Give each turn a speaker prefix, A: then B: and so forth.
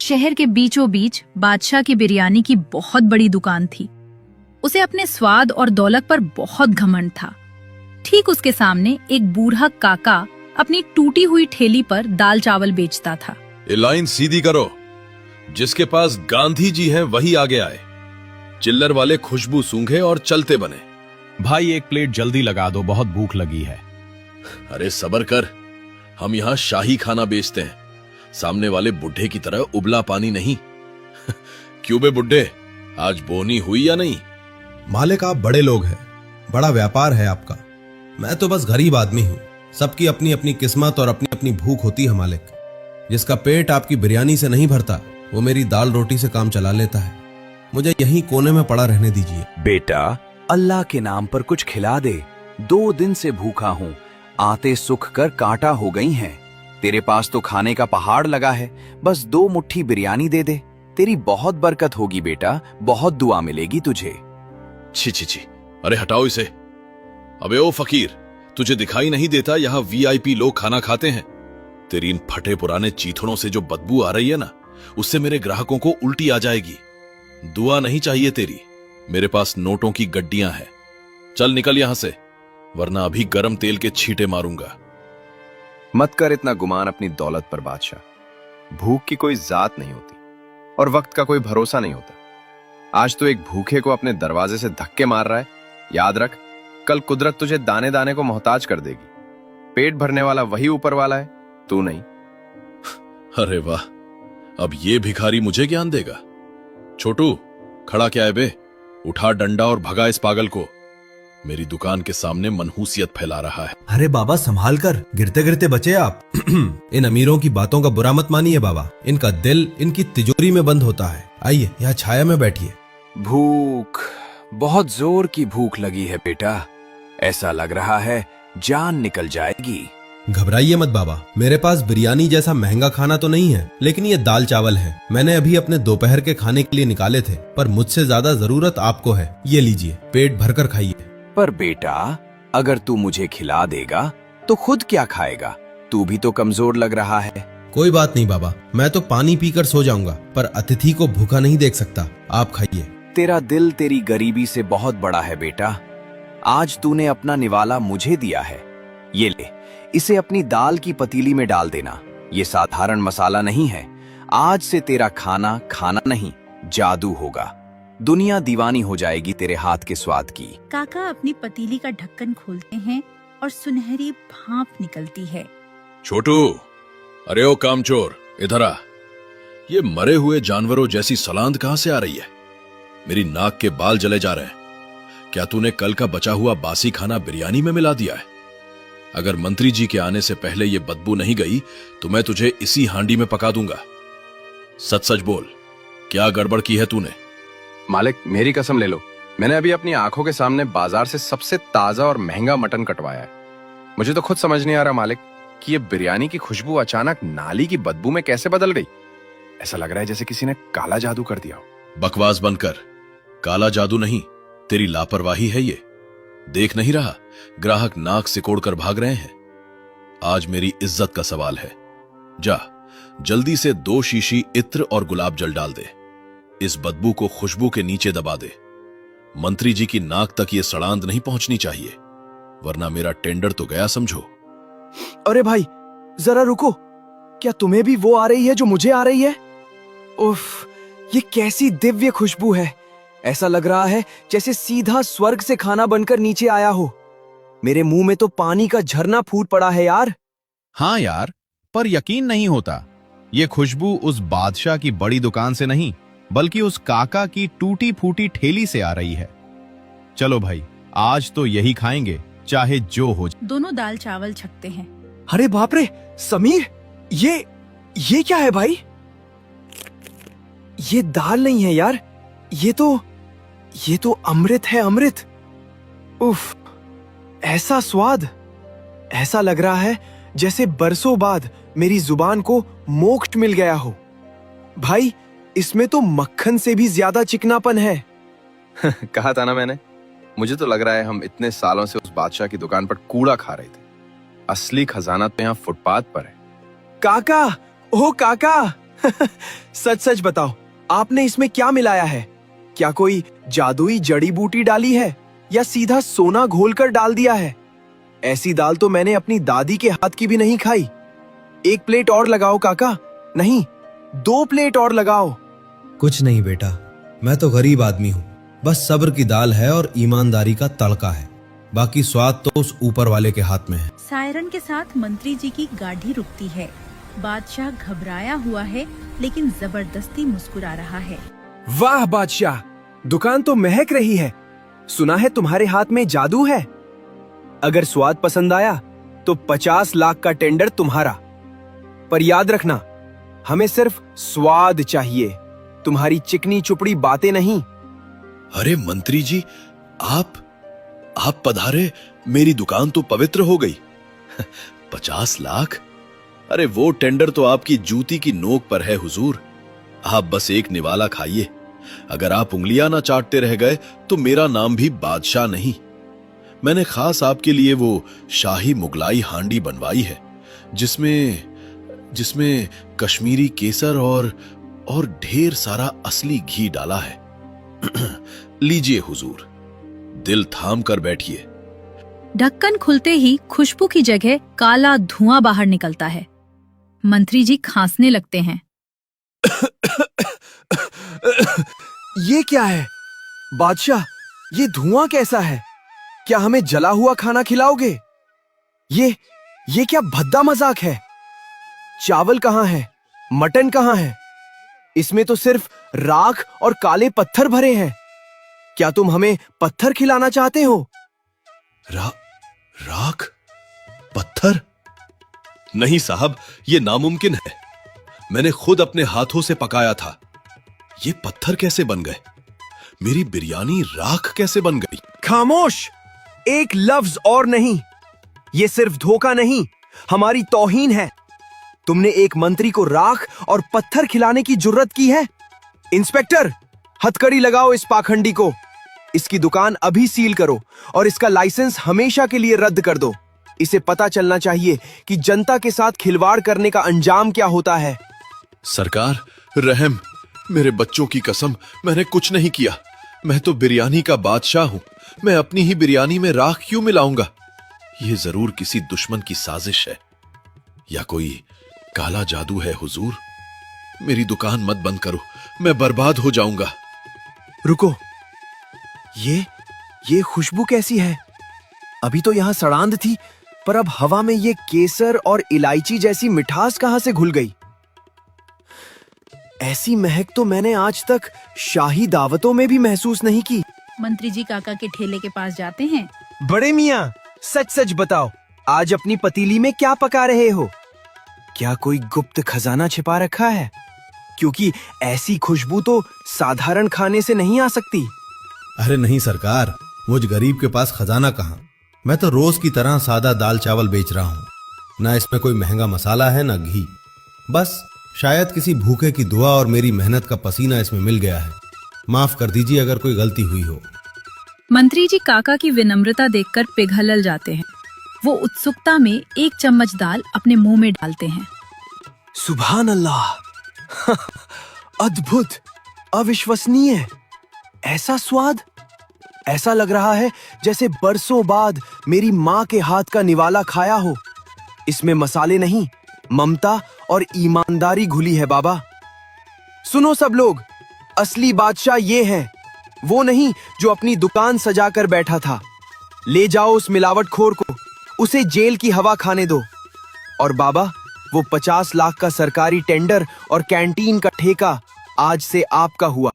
A: शहर के बीचों बीच बादशाह की बिरयानी की बहुत बड़ी दुकान थी। उसे अपने स्वाद और दौलत पर बहुत घमंड था। ठीक उसके सामने एक बूढ़ा काका अपनी टूटी हुई ठेली पर दाल चावल बेचता था।
B: ये लाइन सीधी करो, जिसके पास गांधी जी हैं वही आगे आए। चिल्लर वाले खुशबू सूंघे और चलते बने।
C: भाई एक प्लेट जल्दी लगा दो, बहुत भूख लगी है।
B: अरे सबर कर, हम यहाँ शाही खाना बेचते हैं, सामने वाले बुढ़े की तरह उबला पानी नहीं। क्यों बे बुढ़े, आज बोनी हुई या नहीं?
D: मालिक आप बड़े लोग हैं, बड़ा व्यापार है आपका। मैं तो बस गरीब आदमी हूँ। सबकी अपनी अपनी किस्मत और अपनी अपनी भूख होती है मालिक। जिसका पेट आपकी बिरयानी से नहीं भरता वो मेरी दाल रोटी से काम चला लेता है। मुझे यहीं कोने में पड़ा रहने दीजिए।
E: बेटा, अल्लाह के नाम पर कुछ खिला दे। 2 दिन से भूखा हूँ, आते सुख कर कांटा हो गई हैं। तेरे पास तो खाने का पहाड़ लगा है, बस 2 मुट्ठी बिरयानी दे दे। तेरी बहुत बरकत होगी बेटा, बहुत दुआ मिलेगी तुझे।
B: छी छी छी, अरे हटाओ इसे। अबे ओ फकीर, तुझे दिखाई नहीं देता यहाँ वीआईपी लोग खाना खाते हैं? तेरी इन फटे पुराने चीथड़ों से जो बदबू आ रही है ना, उससे मेरे ग्राहकों को उल्टी आ जाएगी। दुआ नहीं चाहिए तेरी, मेरे पास नोटों की गड्डियां हैं। चल निकल यहां से, वरना अभी गरम तेल के छींटे मारूंगा।
F: मत कर इतना गुमान अपनी दौलत पर बादशाह। भूख की कोई जात नहीं होती और वक्त का कोई भरोसा नहीं होता। आज तो एक भूखे को अपने दरवाजे से धक्के मार रहा है। याद रख, कल कुदरत तुझे दाने दाने को मोहताज कर देगी। पेट भरने वाला वही ऊपर वाला है, तू नहीं।
B: अरे वाह, अब ये भिखारी मुझे ज्ञान देगा। छोटू, खड़ा क्या है बे? उठा डंडा और भगा इस पागल को। मेरी दुकान के सामने मनहूसियत फैला रहा है।
D: अरे बाबा संभाल कर, गिरते गिरते बचे आप। इन अमीरों की बातों का बुरा मत मानिए बाबा, इनका दिल इनकी तिजोरी में बंद होता है। आइए यहाँ छाया में बैठिए।
E: भूख, बहुत जोर की भूख लगी है बेटा। ऐसा लग रहा है जान निकल जाएगी।
D: घबराइए मत बाबा, मेरे पास बिरयानी जैसा महंगा खाना तो नहीं है, लेकिन ये दाल चावल है। मैंने अभी अपने दोपहर के खाने के लिए निकाले थे, पर मुझसे ज्यादा जरूरत आपको है। ये लीजिए, पेट भरकर खाइए।
E: पर बेटा, अगर तू मुझे खिला देगा तो खुद क्या खाएगा? तू भी तो कमजोर लग रहा है।
D: कोई बात नहीं बाबा, मैं तो पानी पीकर सो जाऊंगा, पर अतिथि को भूखा नहीं देख सकता। आप खाइए।
E: तेरा दिल तेरी गरीबी से बहुत बड़ा है बेटा। आज तूने अपना निवाला मुझे दिया है। ये ले, इसे अपनी दाल की पतीली में डाल देना। ये साधारण मसाला नहीं है। आज से तेरा खाना खाना नहीं, जादू होगा। दुनिया दीवानी हो जाएगी तेरे हाथ के स्वाद की।
A: काका अपनी पतीली का ढक्कन खोलते हैं और सुनहरी भाप निकलती है।
B: छोटू, अरे ओ कामचोर, इधर आ। ये मरे हुए जानवरों जैसी सलांद कहां से आ रही है? मेरी नाक के बाल जले जा रहे हैं। क्या तूने कल का बचा हुआ बासी खाना बिरयानी में मिला दिया है? अगर मंत्री जी के आने से पहले ये बदबू नहीं गई तो मैं तुझे इसी हांडी में पका दूंगा। सच सच बोल, क्या गड़बड़ की है तूने?
F: मालिक, मेरी कसम ले लो, मैंने अभी अपनी आंखों के सामने बाजार से सबसे ताजा और महंगा मटन कटवाया है। मुझे तो खुद समझ नहीं आ रहा मालिक कि ये बिरयानी की खुशबू अचानक नाली की बदबू में कैसे बदल गई। ऐसा लग रहा है जैसे किसी ने काला जादू कर दिया हो।
B: बकवास बंद कर। काला जादू नहीं, तेरी लापरवाही है ये। देख नहीं रहा, ग्राहक नाक सिकोड़ कर भाग रहे हैं। आज मेरी इज्जत का सवाल है। जा, जल्दी से 2 शीशी इत्र और गुलाब जल डाल दे। इस बदबू को खुशबू के नीचे दबा दे। मंत्री जी की नाक तक ये सड़ांध नहीं पहुंचनी चाहिए, वरना मेरा टेंडर तो गया समझो।
G: अरे भाई, जरा रुको। क्या तुम्हें भी वो आ रही है जो मुझे आ रही है? उफ, ये कैसी दिव्य खुशबू है। ऐसा लग रहा है जैसे सीधा स्वर्ग से खाना बनकर नीचे आया हो। मेरे मुंह में तो पानी का झरना फूट पड़ा है यार।
C: हाँ यार, पर यकीन नहीं होता। ये खुशबू उस बादशाह की बड़ी दुकान से नहीं, बल्कि उस काका की टूटी फूटी ठेली से आ रही है। चलो भाई, आज तो यही खाएंगे, चाहे जो हो जाए।
A: दोनों दाल चावल छकते हैं।
G: अरे बाप रे समीर, ये क्या है भाई? ये दाल नहीं है यार, ये तो अमृत है, अमृत। उफ, ऐसा स्वाद। ऐसा लग रहा है जैसे बरसों बाद मेरी जुबान को मोक्ष मिल गया हो। भाई, इसमें तो मक्खन से भी ज्यादा चिकनापन है।
F: कहा था ना मैंने, मुझे तो लग रहा है हम इतने सालों से उस बादशाह की दुकान पर कूड़ा खा रहे थे। असली खजाना तो यहाँ फुटपाथ पर है।
G: काका, ओ काका, सच सच बताओ, आपने इसमें क्या मिलाया है? क्या कोई जादुई जड़ी बूटी डाली है या सीधा सोना घोलकर डाल दिया है? ऐसी दाल तो मैंने अपनी दादी के हाथ की भी नहीं खाई। एक प्लेट और लगाओ काका, नहीं 2 प्लेट और लगाओ।
D: कुछ नहीं बेटा, मैं तो गरीब आदमी हूँ। बस सब्र की दाल है और ईमानदारी का तड़का है। बाकी स्वाद तो उस ऊपर वाले के हाथ में है।
A: सायरन के साथ मंत्री जी की गाड़ी रुकती है। बादशाह घबराया हुआ है लेकिन जबरदस्ती मुस्कुरा रहा है।
G: वाह बादशाह, दुकान तो महक रही है। सुना है तुम्हारे हाथ में जादू है। अगर स्वाद पसंद आया तो 50 लाख का टेंडर तुम्हारा। पर याद रखना, हमें सिर्फ स्वाद चाहिए, तुम्हारी चिकनी चुपड़ी बातें नहीं।
B: अरे मंत्री जी, आप पधारे, मेरी दुकान तो पवित्र हो गई। 50 लाख? अरे वो टेंडर तो आपकी जूती की नोक पर है हुजूर। आप बस एक निवाला खाइए। अगर आप उंगलियां ना चाटते रह गए तो मेरा नाम भी बादशाह नहीं। मैंने खास आपके लिए वो शाही मुगलाई हांडी बनवाई है जिसमें कश्मीरी केसर और ढेर सारा असली घी डाला है। लीजिए हुजूर, दिल थाम कर बैठिए।
A: ढक्कन खुलते ही खुशबू की जगह काला धुआं बाहर निकलता है। मंत्री जी खांसने लगते हैं।
G: ये क्या है बादशाह? ये धुआं कैसा है? क्या हमें जला हुआ खाना खिलाओगे? ये क्या भद्दा मजाक है? चावल कहाँ है? मटन कहाँ है? इसमें तो सिर्फ राख और काले पत्थर भरे हैं। क्या तुम हमें पत्थर खिलाना चाहते हो?
B: राख? पत्थर? नहीं साहब, ये नामुमकिन है। मैंने खुद अपने हाथों से पकाया था। ये पत्थर कैसे बन गए? मेरी बिरयानी राख कैसे बन गई?
G: खामोश! एक लफ्ज और नहीं। ये सिर्फ धोखा नहीं, हमारी तौहीन है। तुमने एक मंत्री को राख और पत्थर खिलाने की जुर्रत की है? इंस्पेक्टर, हथकड़ी लगाओ इस पाखंडी को। इसकी दुकान अभी सील करो और इसका लाइसेंस हमेशा के लिए रद्द कर दो। इसे पता चलना चाहिए कि जनता के साथ खिलवाड़ करने का अंजाम क्या होता है।
B: सरकार, रहम, मेरे बच्चों की कसम, मैंने कुछ नहीं किया। मैं तो बिरयानी का बादशाह हूं। मैं अपनी ही बिरयानी में राख क्यों मिलाऊंगा? यह जरूर किसी दुश्मन की साजिश है या कोई काला जादू है हुजूर। मेरी दुकान मत बंद करो, मैं बर्बाद हो जाऊंगा।
G: रुको, ये खुशबू कैसी है? अभी तो यहां सड़ांध थी, पर अब हवा में ये केसर और इलायची जैसी मिठास कहां से घुल गई? ऐसी महक तो मैंने आज तक शाही दावतों में भी महसूस नहीं की।
A: मंत्री जी काका के ठेले के पास जाते हैं।
G: बड़े मियां, सच सच बताओ, आज अपनी पतीली में क्या पका रहे हो? क्या कोई गुप्त खजाना छिपा रखा है? क्योंकि ऐसी खुशबू तो साधारण खाने से नहीं आ सकती।
D: अरे नहीं सरकार, मुझ गरीब के पास खजाना कहाँ। मैं तो रोज की तरह सादा दाल चावल बेच रहा हूँ। ना इसमें कोई महंगा मसाला है ना घी। बस शायद किसी भूखे की दुआ और मेरी मेहनत का पसीना इसमें मिल गया है। माफ कर दीजिए अगर कोई गलती हुई हो।
A: मंत्री जी काका की विनम्रता देखकर पिघल जाते हैं। वो उत्सुकता में एक चम्मच दाल अपने मुंह में डालते हैं।
G: सुभान अल्लाह! अद्भुत, अविश्वसनीय। ऐसा स्वाद! ऐसा लग रहा है जैसे बरसों बाद मेरी माँ के हाथ का निवाला खाया हो। इसमें मसाले नहीं, ममता और ईमानदारी घुली है बाबा। सुनो सब लोग, असली बादशाह ये है, वो नहीं जो अपनी दुकान सजाकर बैठा था। ले जाओ उस मिलावटखोर को, उसे जेल की हवा खाने दो। और बाबा, वो 50 लाख का सरकारी टेंडर और कैंटीन का ठेका आज से आपका हुआ।